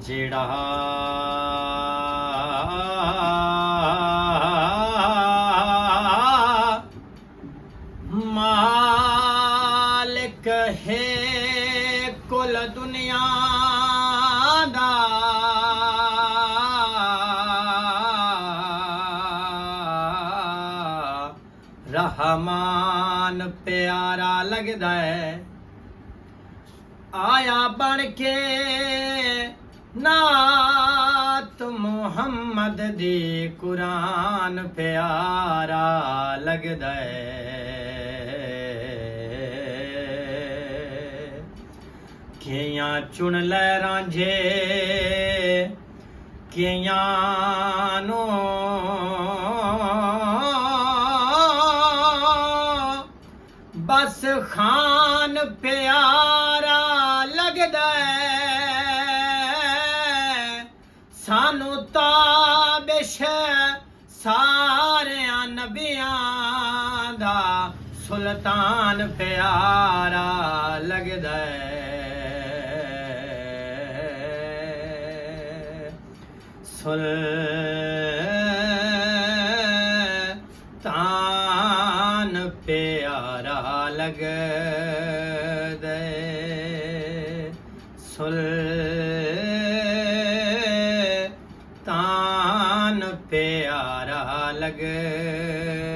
ਜਿਹੜਾ ਮਾਲਿਕ ਹੈ ਕੁਲ ਦੁਨੀਆ ਦਾ रहमान प्यारा लगदा है आया बन के नात मुहम्मद दी कुरान प्यारा लगदा है कियां चुन लै रांझे कियां नो बस खान प्यारा लगदा है सानू ताबिश सारे नबियां दा सुल्तान प्यारा लगदा है सुल्तान प्यारा लगदा सुल्तान प्यारा लगदा